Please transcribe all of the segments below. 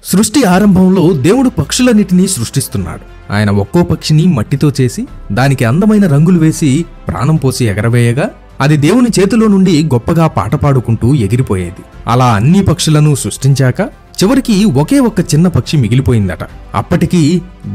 సృష్టి ఆరంభంలో దేవుడు పక్షులన్నిటినీ సృష్టిస్తున్నాడు. ఆయన ఒక్కో పక్షిని మట్టితో చేసి దానికి అందమైన రంగులు వేసి ప్రాణం పోసి ఎగరవేయగా అది దేవుని చేతిలో నుండి గొప్పగా పాట పాడుకుంటూ ఎగిరిపోయేది. అలా అన్ని పక్షులను సృష్టించాక చివరికి ఒకే ఒక్క చిన్న పక్షి మిగిలిపోయిందట. అప్పటికి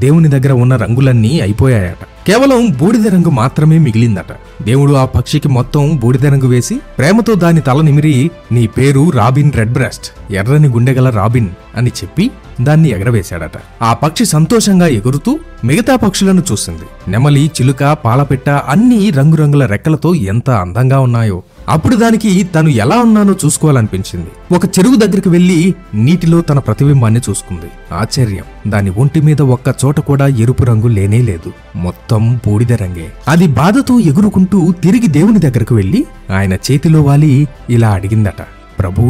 దేవుని దగ్గర ఉన్న రంగులన్నీ అయిపోయాయట. కేవలం బూడిద రంగు మాత్రమే మిగిలిందట. దేవుడు ఆ పక్షికి మొత్తం బూడిద రంగు వేసి ప్రేమతో దాని తల నిమిరి, నీ పేరు రాబిన్ రెడ్ బ్రెస్ట్, ఎర్రని గుండెగల రాబిన్ అని చెప్పి దాన్ని ఎగరవేశాడట. ఆ పక్షి సంతోషంగా ఎగురుతూ మిగతా పక్షులను చూసింది. నెమలి, చిలుక, పాలపిట్ట అన్నీ రంగురంగుల రెక్కలతో ఎంత అందంగా ఉన్నాయో. అప్పుడు దానికి తను ఎలా ఉన్నానో చూసుకోవాలనిపించింది. ఒక చెరువు దగ్గరికి వెళ్లి నీటిలో తన ప్రతిబింబాన్ని చూసుకుంది. ఆశ్చర్యం, దాని ఒంటి మీద ఒక్క చోట కూడా ఎరుపు రంగు లేనేలేదు, మొత్తం బూడిద రంగే. అది బాధతో ఎగురుకుంటూ తిరిగి దేవుని దగ్గరకు వెళ్లి ఆయన చేతిలో వాలి ఇలా అడిగిందట, ప్రభూ,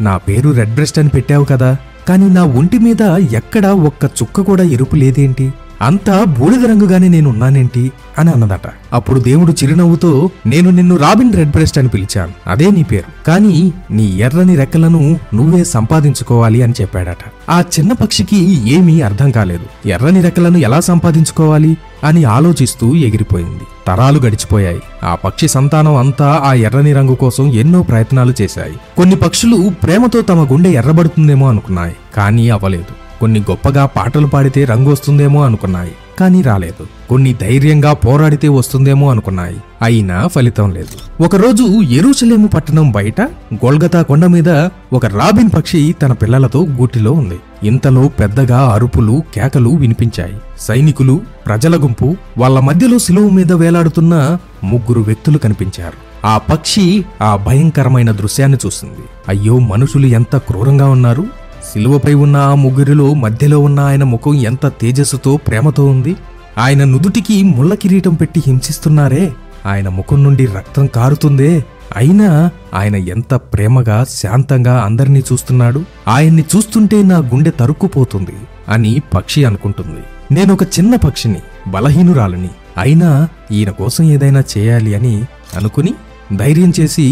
నా పేరు రెడ్ బ్రెస్ట్ అని పెట్టావు కదా, కాని నా ఒంటి మీద ఎక్కడా ఒక్క చుక్క కూడా ఎరుపు లేదేంటి? అంతా బూడిద రంగుగానే నేనున్నానేంటి అని అన్నదట. అప్పుడు దేవుడు చిరునవ్వుతో, నేను నిన్ను రాబిన్ రెడ్ బ్రెస్ట్ అని పిలిచాను, అదే నీ పేరు, కానీ నీ ఎర్రని రెక్కలను నువ్వే సంపాదించుకోవాలి అని చెప్పాడట. ఆ చిన్న పక్షికి ఏమీ అర్థం కాలేదు. ఎర్రని రెక్కలను ఎలా సంపాదించుకోవాలి అని ఆలోచిస్తూ ఎగిరిపోయింది. తరాలు గడిచిపోయాయి. ఆ పక్షి సంతానం అంతా ఆ ఎర్రని రంగు కోసం ఎన్నో ప్రయత్నాలు చేశాయి. కొన్ని పక్షులు ప్రేమతో తమ గుండె ఎర్రబడుతుందేమో అనుకున్నాయి, కానీ అవ్వలేదు. కొన్ని గొప్పగా పాటలు పాడితే రంగు వస్తుందేమో అనుకున్నాయి, కానీ రాలేదు. కొన్ని ధైర్యంగా పోరాడితే వస్తుందేమో అనుకున్నాయి, అయినా ఫలితం లేదు. ఒకరోజు యెరూషలేము పట్టణం బయట గొల్గతా కొండ మీద ఒక రాబిన్ పక్షి తన పిల్లలతో గూటిలో ఉంది. ఇంతలో పెద్దగా అరుపులు, కేకలు వినిపించాయి. సైనికులు, ప్రజల గుంపు, వాళ్ళ మధ్యలో శిలువ మీద వేలాడుతున్న 3 వ్యక్తులు కనిపించారు. ఆ పక్షి ఆ భయంకరమైన దృశ్యాన్ని చూసింది. అయ్యో, మనుషులు ఎంత క్రూరంగా ఉన్నారు! శిలువపై ఉన్న ఆ 3 మధ్యలో ఉన్న ఆయన ముఖం ఎంత తేజస్సుతో, ప్రేమతో ఉంది! ఆయన నుదుటికి ముళ్ళ కిరీటం పెట్టి హింసిస్తున్నారే, ఆయన ముఖం నుండి రక్తం కారుతుందే, అయినా ఆయన ఎంత ప్రేమగా, శాంతంగా అందరినీ చూస్తున్నాడు! ఆయన్ని చూస్తుంటే నా గుండె తరుక్కుపోతుంది అని పక్షి అనుకుంటుంది. నేనొక చిన్న పక్షిని, బలహీనురాలిని, అయినా ఈయన కోసం ఏదైనా చేయాలి అని అనుకుని ధైర్యం చేసి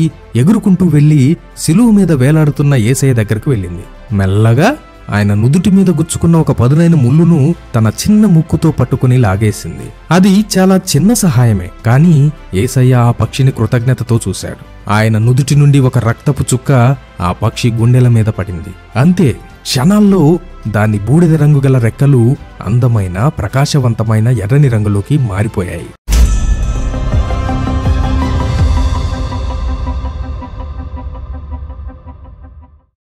ఎగురుకుంటూ వెళ్లి శిలువ మీద వేలాడుతున్న యేసయ్య దగ్గరకు వెళ్ళింది. మెల్లగా ఆయన నుదుటి మీద గుచ్చుకున్న ఒక పదునైన ముళ్ళును తన చిన్న ముక్కుతో పట్టుకుని లాగేసింది. అది చాలా చిన్న సహాయమే, కానీ యేసయ్య ఆ పక్షిని కృతజ్ఞతతో చూశాడు. ఆయన నుదుటి నుండి ఒక రక్తపు చుక్క ఆ పక్షి గుండెల మీద పడింది. అంతే, క్షణాల్లో దాని బూడిద రంగు గల రెక్కలు అందమైన, ప్రకాశవంతమైన ఎర్రని రంగులోకి మారిపోయాయి.